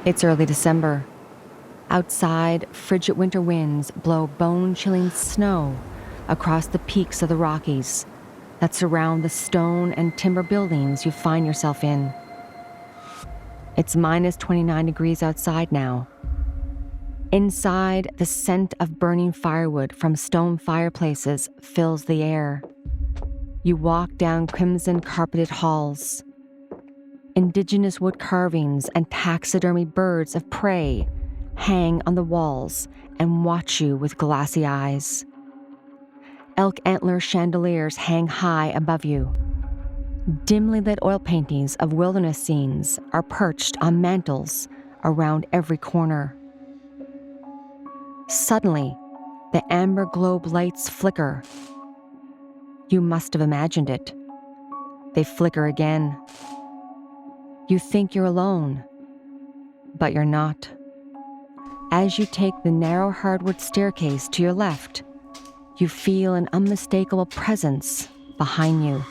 It's early December. Outside, frigid winter winds blow bone-chilling snow across the peaks of the Rockies that surround the stone and timber buildings you find yourself in. It's minus 29 degrees outside now. Inside, the scent of burning firewood from stone fireplaces fills the air. You walk down crimson-carpeted halls. Indigenous wood carvings and taxidermy birds of prey hang on the walls and watch you with glassy eyes. Elk antler chandeliers hang high above you. Dimly lit oil paintings of wilderness scenes are perched on mantels around every corner. Suddenly, the amber globe lights flicker. You must have imagined it. They flicker again. You think you're alone, but you're not. As you take the narrow hardwood staircase to your left, you feel an unmistakable presence behind you,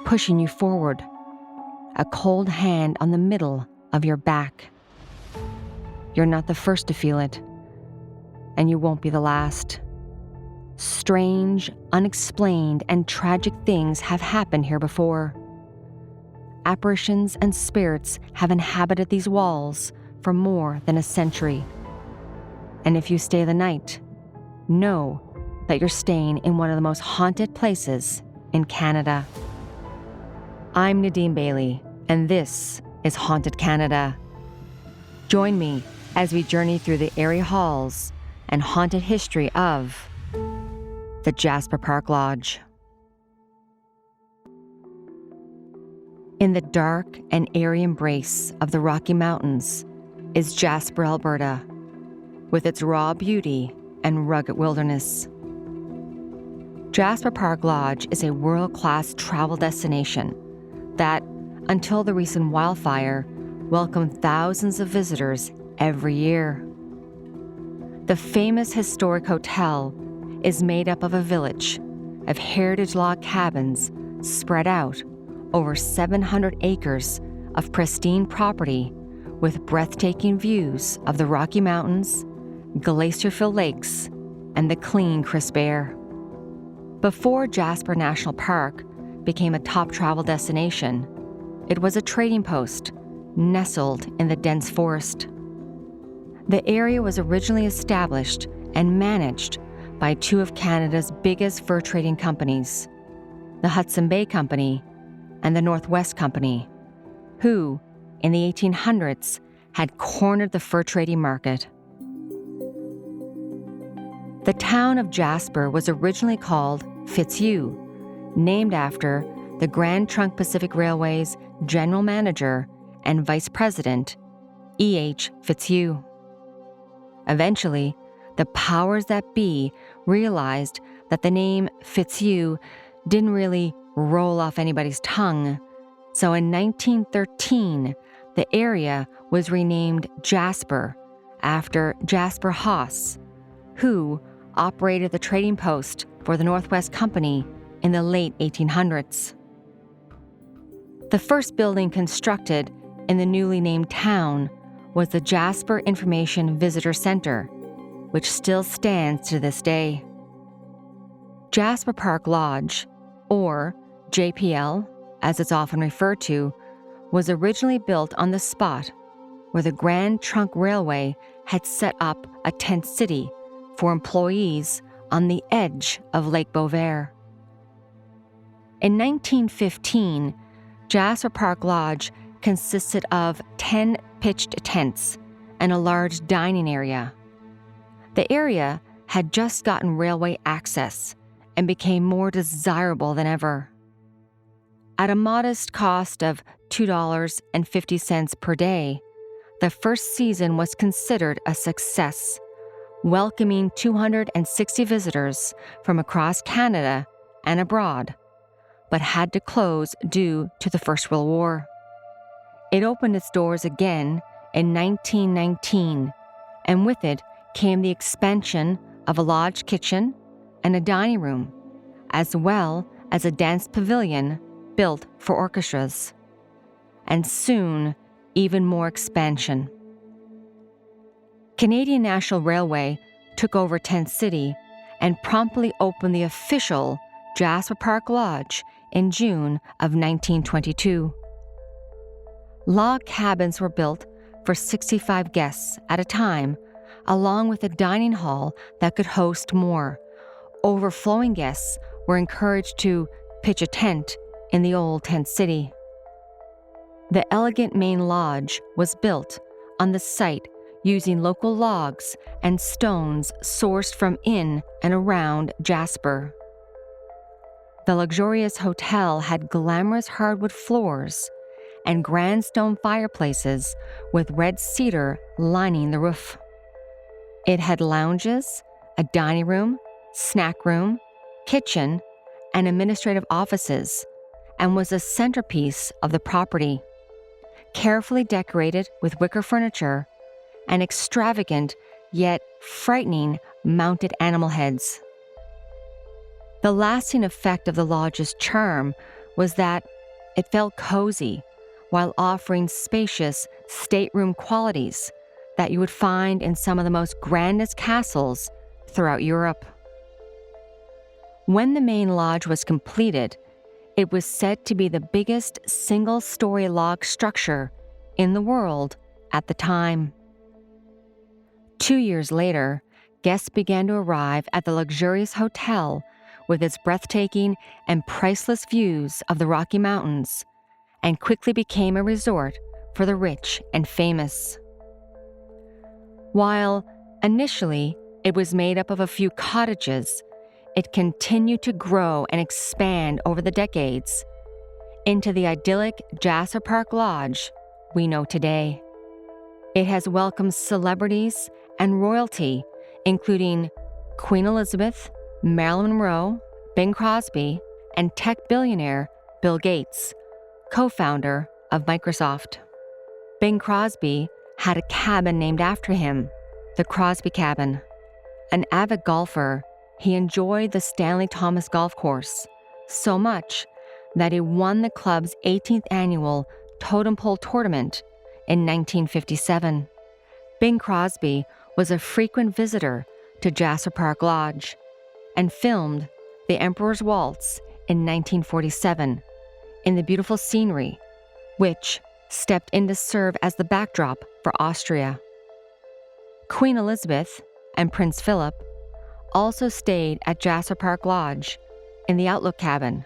pushing you forward, a cold hand on the middle of your back. You're not the first to feel it, and you won't be the last. Strange, unexplained, and tragic things have happened here before. Apparitions and spirits have inhabited these walls for more than a century. And if you stay the night, know that you're staying in one of the most haunted places in Canada. I'm Nadine Bailey, and this is Haunted Canada. Join me as we journey through the eerie halls and haunted history of the Jasper Park Lodge. In the dark and airy embrace of the Rocky Mountains is Jasper, Alberta, with its raw beauty and rugged wilderness. Jasper Park Lodge is a world-class travel destination that, until the recent wildfire, welcomed thousands of visitors every year. The famous historic hotel is made up of a village of heritage log cabins spread out over 700 acres of pristine property with breathtaking views of the Rocky Mountains, glacier-filled lakes, and the clean, crisp air. Before Jasper National Park became a top travel destination, it was a trading post nestled in the dense forest. The area was originally established and managed by two of Canada's biggest fur trading companies, the Hudson Bay Company and the Northwest Company, who, in the 1800s, had cornered the fur trading market. The town of Jasper was originally called Fitzhugh, named after the Grand Trunk Pacific Railway's general manager and vice president, E.H. Fitzhugh. Eventually, the powers that be realized that the name Fitzhugh didn't really roll off anybody's tongue, so in 1913, the area was renamed Jasper after Jasper Haas, who operated the trading post for the Northwest Company in the late 1800s. The first building constructed in the newly named town was the Jasper Information Visitor Center, which still stands to this day. Jasper Park Lodge, or JPL, as it's often referred to, was originally built on the spot where the Grand Trunk Railway had set up a tent city for employees on the edge of Lake Beauvert. In 1915, Jasper Park Lodge consisted of 10 pitched tents and a large dining area. The area had just gotten railway access and became more desirable than ever. At a modest cost of $2.50 per day, the first season was considered a success, welcoming 260 visitors from across Canada and abroad, but had to close due to the First World War. It opened its doors again in 1919, and with it came the expansion of a lodge kitchen and a dining room, as well as a dance pavilion built for orchestras. And soon, even more expansion. Canadian National Railway took over Tent City and promptly opened the official Jasper Park Lodge in June of 1922. Log cabins were built for 65 guests at a time, along with a dining hall that could host more. Overflowing guests were encouraged to pitch a tent in the old tent city. The elegant main lodge was built on the site using local logs and stones sourced from in and around Jasper. The luxurious hotel had glamorous hardwood floors and grand stone fireplaces with red cedar lining the roof. It had lounges, a dining room, snack room, kitchen, and administrative offices, and was a centerpiece of the property, carefully decorated with wicker furniture and extravagant yet frightening mounted animal heads. The lasting effect of the lodge's charm was that it felt cozy while offering spacious stateroom qualities that you would find in some of the most grandest castles throughout Europe. When the main lodge was completed, it was said to be the biggest single-story log structure in the world at the time. 2 years later, guests began to arrive at the luxurious hotel with its breathtaking and priceless views of the Rocky Mountains, and quickly became a resort for the rich and famous. While initially it was made up of a few cottages, it continued to grow and expand over the decades into the idyllic Jasper Park Lodge we know today. It has welcomed celebrities and royalty, including Queen Elizabeth, Marilyn Monroe, Bing Crosby, and tech billionaire Bill Gates, co-founder of Microsoft. Bing Crosby had a cabin named after him, the Crosby Cabin. An avid golfer, he enjoyed the Stanley Thomas Golf Course so much that he won the club's 18th annual Totem Pole Tournament in 1957. Bing Crosby was a frequent visitor to Jasper Park Lodge and filmed The Emperor's Waltz in 1947 in the beautiful scenery, which stepped in to serve as the backdrop for Austria. Queen Elizabeth and Prince Philip also stayed at Jasper Park Lodge in the Outlook Cabin,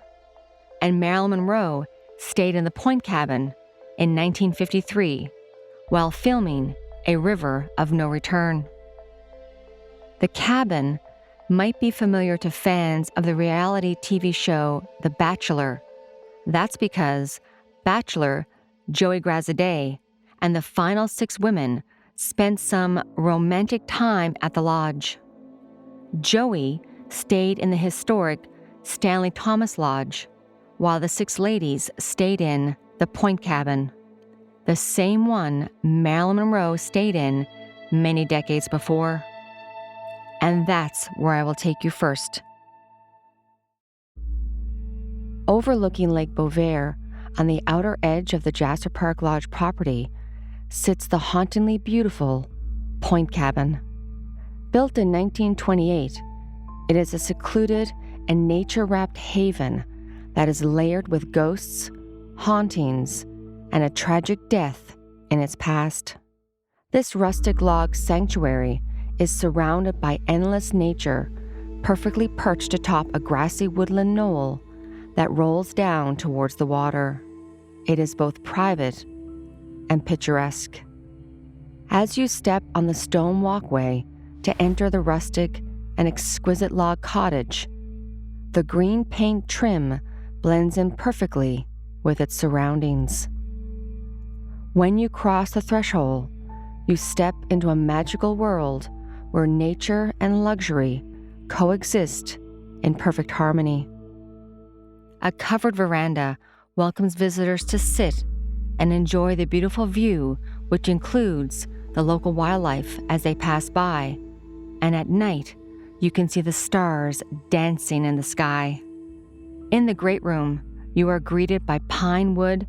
and Marilyn Monroe stayed in the Point Cabin in 1953 while filming A River of No Return. The cabin might be familiar to fans of the reality TV show The Bachelor. That's because Bachelor Joey Graziadei and the final 6 women spent some romantic time at the lodge. Joey stayed in the historic Stanley Thomas Lodge, while the 6 ladies stayed in the Point Cabin, the same one Marilyn Monroe stayed in many decades before. And that's where I will take you first. Overlooking Lake Beauvais, on the outer edge of the Jasper Park Lodge property, sits the hauntingly beautiful Point Cabin. Built in 1928, it is a secluded and nature-wrapped haven that is layered with ghosts, hauntings, and a tragic death in its past. This rustic log sanctuary is surrounded by endless nature, perfectly perched atop a grassy woodland knoll that rolls down towards the water. It is both private and picturesque. As you step on the stone walkway to enter the rustic and exquisite log cottage, the green paint trim blends in perfectly with its surroundings. When you cross the threshold, you step into a magical world where nature and luxury coexist in perfect harmony. A covered veranda welcomes visitors to sit and enjoy the beautiful view, which includes the local wildlife as they pass by, and at night, you can see the stars dancing in the sky. In the great room, you are greeted by pine wood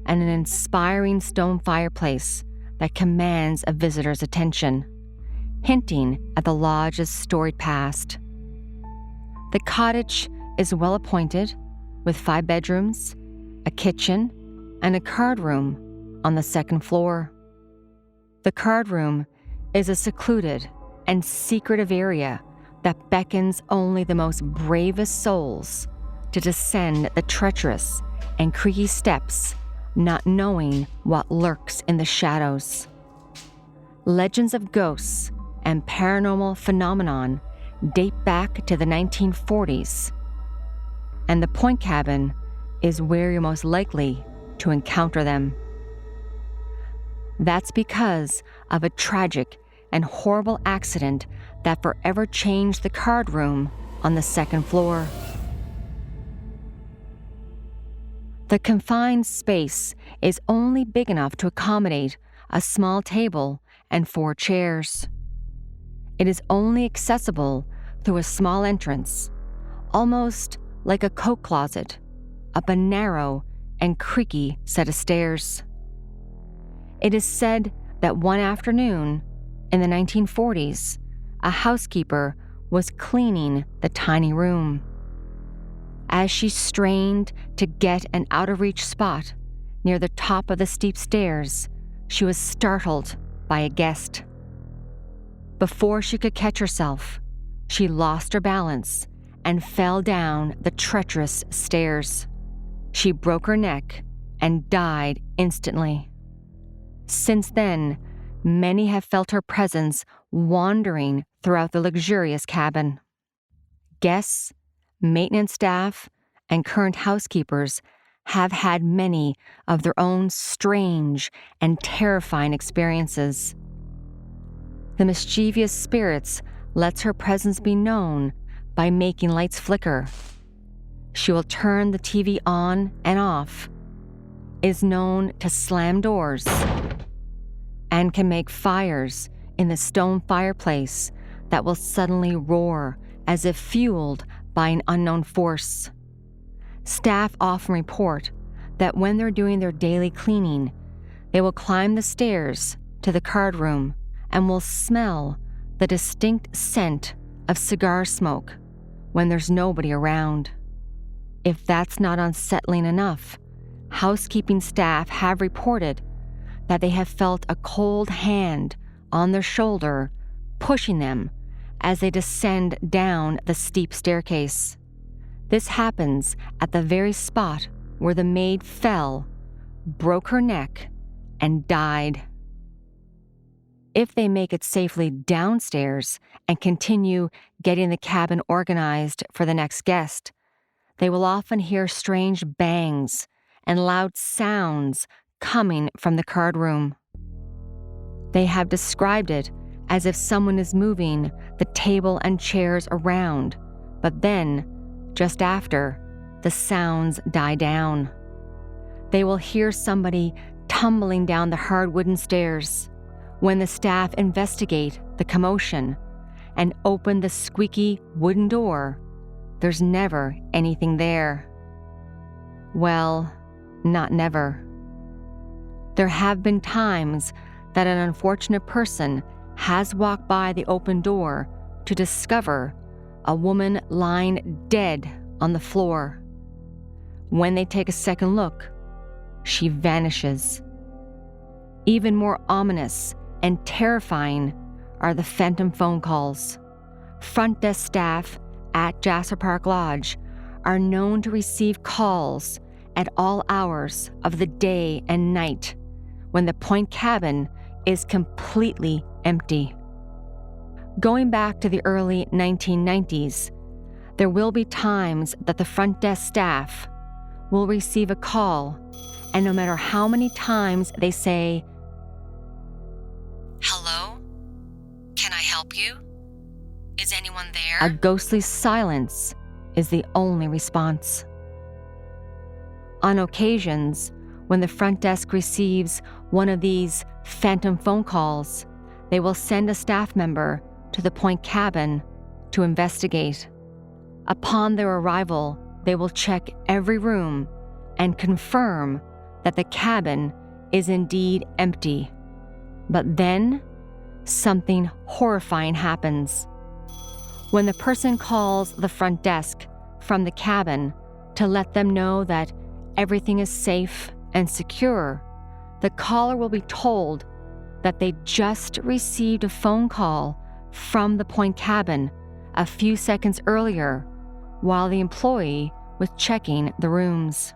and an inspiring stone fireplace that commands a visitor's attention. hinting at the lodge's storied past. The cottage is well appointed, with 5 bedrooms, a kitchen, and a card room on the 2nd floor. The card room is a secluded and secretive area that beckons only the most bravest souls to descend the treacherous and creaky steps, not knowing what lurks in the shadows. Legends of ghosts and paranormal phenomenon date back to the 1940s, and the Point Cabin is where you're most likely to encounter them. That's because of a tragic and horrible accident that forever changed the card room on the 2nd floor. The confined space is only big enough to accommodate a small table and 4 chairs. It is only accessible through a small entrance, almost like a coat closet, up a narrow and creaky set of stairs. It is said that one afternoon in the 1940s, a housekeeper was cleaning the tiny room. As she strained to get an out-of-reach spot near the top of the steep stairs, she was startled by a guest. Before she could catch herself, she lost her balance and fell down the treacherous stairs. She broke her neck and died instantly. Since then, many have felt her presence wandering throughout the luxurious cabin. Guests, maintenance staff, and current housekeepers have had many of their own strange and terrifying experiences. The mischievous spirits lets her presence be known by making lights flicker. She will turn the TV on and off, is known to slam doors, and can make fires in the stone fireplace that will suddenly roar as if fueled by an unknown force. Staff often report that when they're doing their daily cleaning, they will climb the stairs to the card room and will smell the distinct scent of cigar smoke when there's nobody around. If that's not unsettling enough, housekeeping staff have reported that they have felt a cold hand on their shoulder pushing them as they descend down the steep staircase. This happens at the very spot where the maid fell, broke her neck, and died. If they make it safely downstairs and continue getting the cabin organized for the next guest, they will often hear strange bangs and loud sounds coming from the card room. They have described it as if someone is moving the table and chairs around, but then, just after, the sounds die down. They will hear somebody tumbling down the hard wooden stairs. When the staff investigate the commotion and open the squeaky wooden door, there's never anything there. Well, not never. There have been times that an unfortunate person has walked by the open door to discover a woman lying dead on the floor. When they take a second look, she vanishes. Even more ominous and terrifying are the phantom phone calls. Front desk staff at Jasper Park Lodge are known to receive calls at all hours of the day and night when the Point Cabin is completely empty. Going back to the early 1990s, there will be times that the front desk staff will receive a call, and no matter how many times they say, "Hello? Can I help you? Is anyone there?" a ghostly silence is the only response. On occasions, when the front desk receives one of these phantom phone calls, they will send a staff member to the Point Cabin to investigate. Upon their arrival, they will check every room and confirm that the cabin is indeed empty. But then, something horrifying happens. When the person calls the front desk from the cabin to let them know that everything is safe and secure, the caller will be told that they just received a phone call from the point cabin a few seconds earlier while the employee was checking the rooms.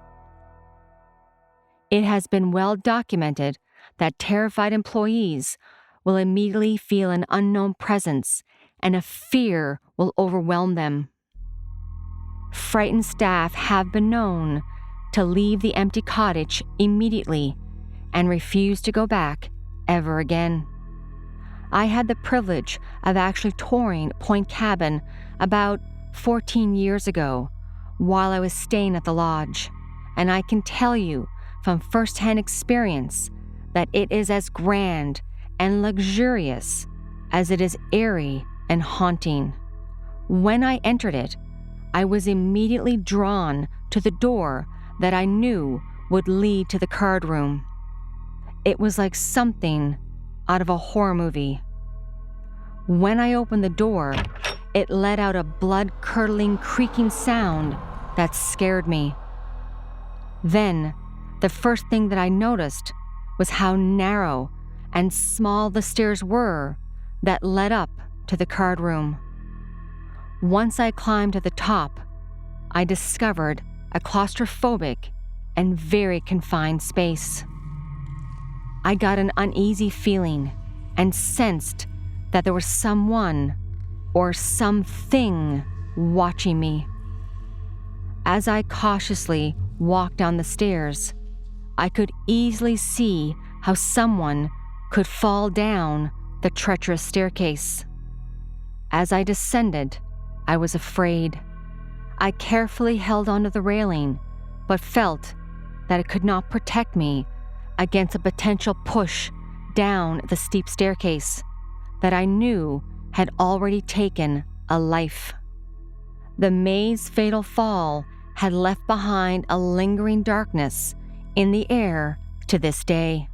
It has been well documented that terrified employees will immediately feel an unknown presence and a fear will overwhelm them. Frightened staff have been known to leave the empty cottage immediately and refuse to go back ever again. I had the privilege of actually touring Point Cabin about 14 years ago while I was staying at the lodge, and I can tell you from firsthand experience that it is as grand and luxurious as it is eerie and haunting. When I entered it, I was immediately drawn to the door that I knew would lead to the card room. It was like something out of a horror movie. When I opened the door, it let out a blood-curdling creaking sound that scared me. Then, the first thing that I noticed was how narrow and small the stairs were that led up to the card room. Once I climbed to the top, I discovered a claustrophobic and very confined space. I got an uneasy feeling and sensed that there was someone or something watching me. As I cautiously walked down the stairs, I could easily see how someone could fall down the treacherous staircase. As I descended, I was afraid. I carefully held onto the railing, but felt that it could not protect me against a potential push down the steep staircase that I knew had already taken a life. The maze's fatal fall had left behind a lingering darkness in the air to this day.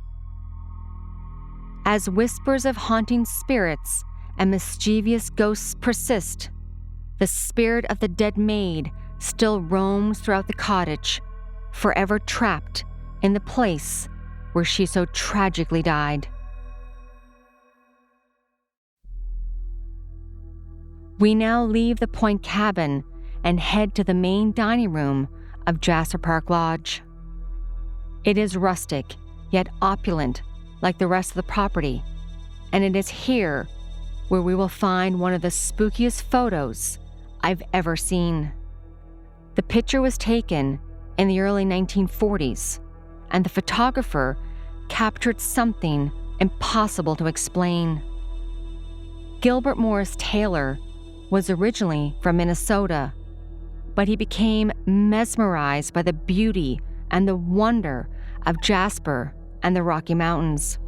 As whispers of haunting spirits and mischievous ghosts persist, the spirit of the dead maid still roams throughout the cottage, forever trapped in the place where she so tragically died. We now leave the Point Cabin and head to the main dining room of Jasper Park Lodge. It is rustic, yet opulent like the rest of the property, and it is here where we will find one of the spookiest photos I've ever seen. The picture was taken in the early 1940s, and the photographer captured something impossible to explain. Gilbert Morris Taylor was originally from Minnesota, but he became mesmerized by the beauty and the wonder of Jasper and the Rocky Mountains.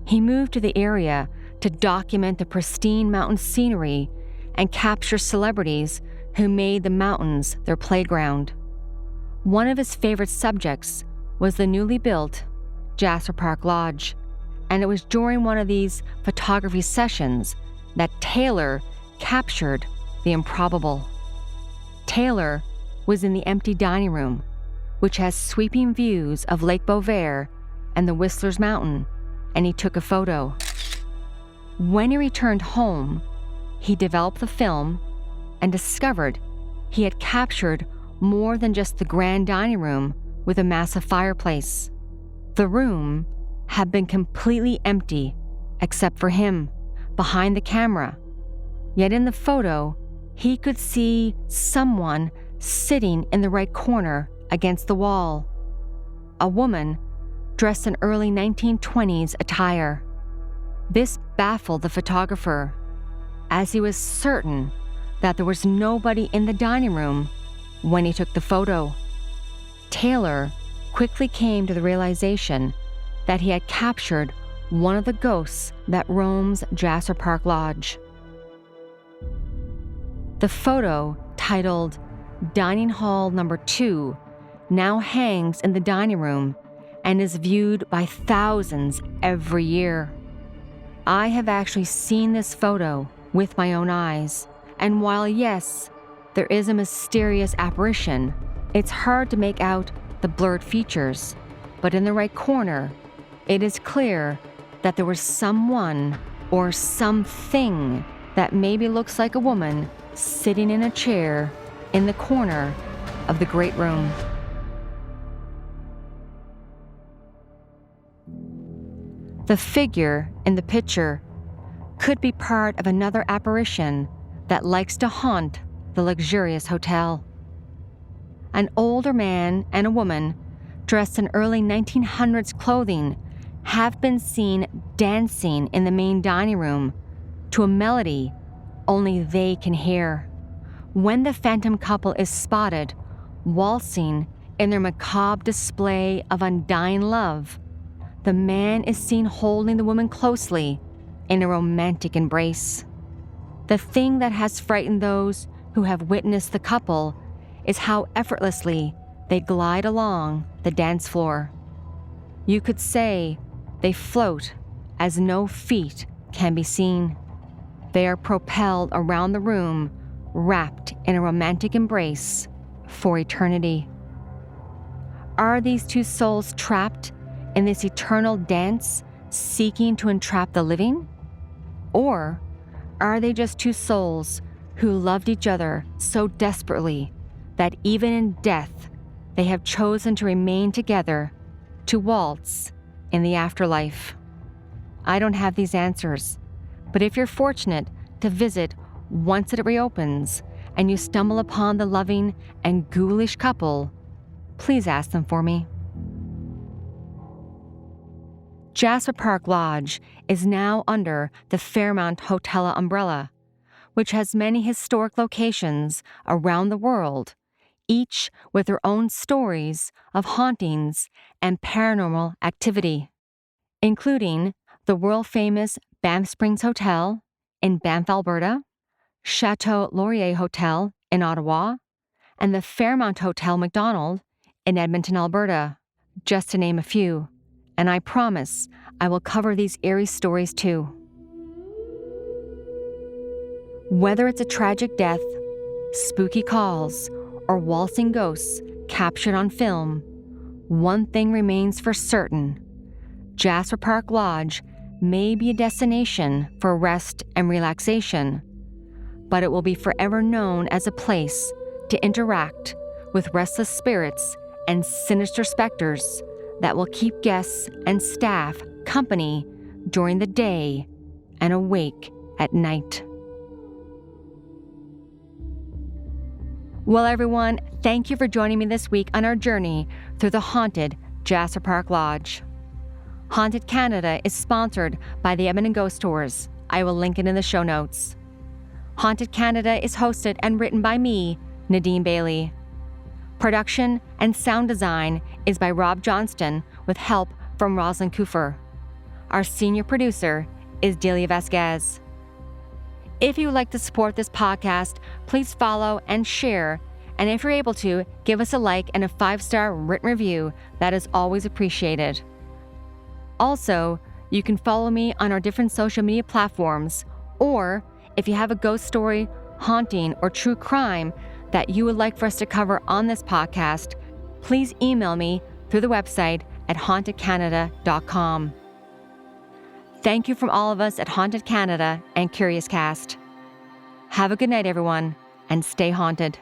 He moved to the area to document the pristine mountain scenery and capture celebrities who made the mountains their playground. One of his favorite subjects was the newly built Jasper Park Lodge, and it was during one of these photography sessions that Taylor captured the improbable. Taylor was in the empty dining room, which has sweeping views of Lake Beauvert and the Whistler's Mountain, and he took a photo. When he returned home, he developed the film and discovered he had captured more than just the grand dining room with a massive fireplace. The room had been completely empty except for him behind the camera. Yet in the photo, he could see someone sitting in the right corner against the wall. A woman dressed in early 1920s attire. This baffled the photographer, as he was certain that there was nobody in the dining room when he took the photo. Taylor quickly came to the realization that he had captured one of the ghosts that roams Jasper Park Lodge. The photo, titled Dining Hall Number 2, now hangs in the dining room and is viewed by thousands every year. I have actually seen this photo with my own eyes, and while yes, there is a mysterious apparition, it's hard to make out the blurred features, but in the right corner, it is clear that there was someone or something that maybe looks like a woman sitting in a chair in the corner of the great room. The figure in the picture could be part of another apparition that likes to haunt the luxurious hotel. An older man and a woman dressed in early 1900s clothing have been seen dancing in the main dining room to a melody only they can hear. When the phantom couple is spotted waltzing in their macabre display of undying love, the man is seen holding the woman closely in a romantic embrace. The thing that has frightened those who have witnessed the couple is how effortlessly they glide along the dance floor. You could say they float as no feet can be seen. They are propelled around the room, wrapped in a romantic embrace for eternity. Are these two souls trapped in this eternal dance, seeking to entrap the living? Or are they just two souls who loved each other so desperately that even in death, they have chosen to remain together to waltz in the afterlife? I don't have these answers, but if you're fortunate to visit once it reopens and you stumble upon the loving and ghoulish couple, please ask them for me. Jasper Park Lodge is now under the Fairmont Hotel umbrella, which has many historic locations around the world, each with their own stories of hauntings and paranormal activity, including the world-famous Banff Springs Hotel in Banff, Alberta, Chateau Laurier Hotel in Ottawa, and the Fairmont Hotel McDonald in Edmonton, Alberta, just to name a few. And I promise I will cover these eerie stories too. Whether it's a tragic death, spooky calls, or waltzing ghosts captured on film, one thing remains for certain. Jasper Park Lodge may be a destination for rest and relaxation, but it will be forever known as a place to interact with restless spirits and sinister specters that will keep guests and staff company during the day and awake at night. Well, everyone, thank you for joining me this week on our journey through the haunted Jasper Park Lodge. Haunted Canada is sponsored by the Edmonton Ghost Tours. I will link it in the show notes. Haunted Canada is hosted and written by me, Nadine Bailey. Production and sound design is by Rob Johnston with help from Rosalind Kufer. Our senior producer is Delia Vasquez. If you would like to support this podcast, please follow and share. And if you're able to, give us a like and a 5-star written review. That is always appreciated. Also, you can follow me on our different social media platforms, or if you have a ghost story, haunting, or true crime that you would like for us to cover on this podcast, please email me through the website at hauntedcanada.com. Thank you from all of us at Haunted Canada and Curious Cast. Have a good night, everyone, and stay haunted.